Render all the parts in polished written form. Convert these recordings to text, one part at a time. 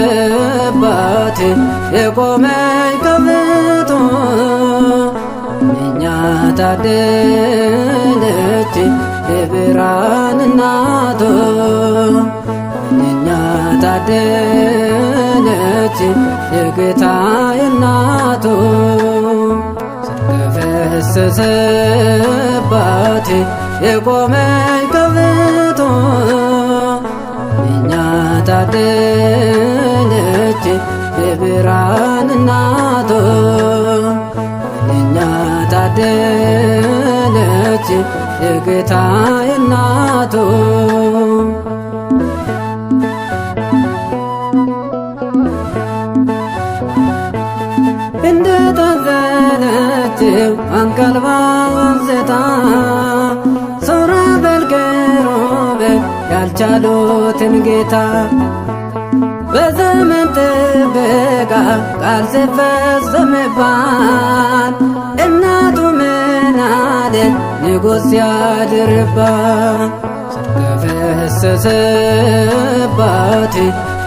ፈሰሰባት የቆመኝ ከፍቶ ምንኛ ታደለች የብርሃን እናቶ ምንኛ ታደለች የጌታዬ እናቶ ፈሰሰባት የቆመኝ ከፍቶ ምንኛ ታደለች የብርሃን እናቶ ምንኛ ታደለች የጌታዬ እናቶ እንደታዘለችው አንቀልባ አንስታ ሱራፌል ኪሩቤል ያልቻሉትን ጌታ በዘመን ጥበቃ ቃል ሲፈጸምባት እናቱ ምን አለች ንጉሥ ሲያድርባት ከፈሰሰባት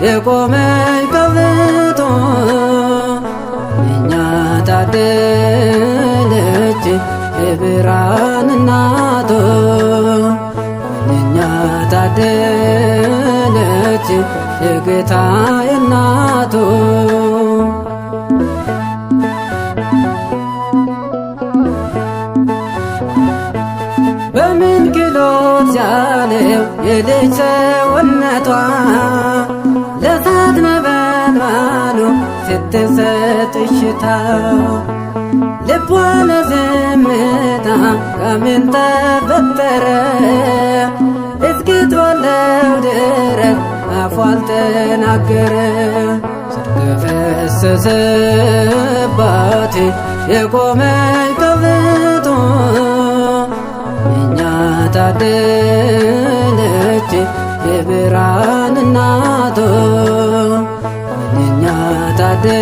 የቆመኝ ከፍቶ ምንኛ ታደለች የብርሃን እናቶ ምንኛ ታደለች የጌታዬ እናቶ በምን ክሎት ሲያለው የልጅ ሰውነቷ ለእሳት ነበልባሉ ስትሰጥ እሽታ ልቧ ለዝምታ ከምን ተፈጠረ እስክትወልደው ድረስ አፏ አልተናገረ ከፈሰሰባት የቆመኝ ከፍቶ ምንኛ ታደለች የብርሃን እናቶ ምንኛ ታደለች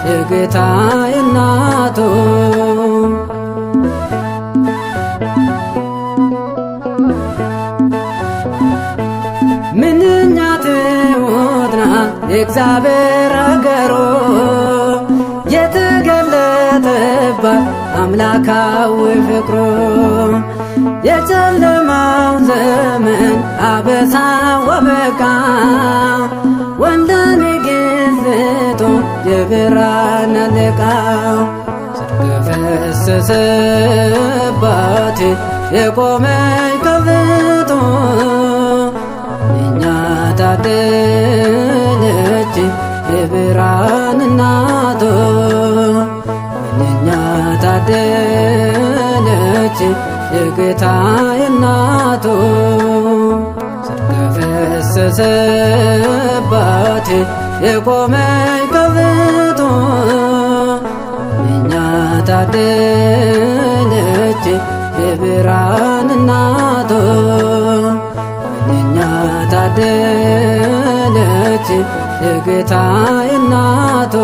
የጌታዬ እናቶ ምንኛ ትሑት ናት የእግዚአብሔር አገሮ የተገለጠባት አምላካዊ ፍቅሮ የጨለማው ዘመን አበሳው አበቃ ወልደ ንግሥቶ የብርሃን አለቃ ከፈሰሰባት የቆመኝ ከፍቶ ምንኛ ታደለች የብርሃን እናቶ ምንኛ ታደለች የጌታዬ እናቶ ከፈሰሰባት የቆመኝ ከፍቶ ምንኛ ታደለች የብርሃን እናቶ ምንኛ ታደለች የጌታዬ እናቶ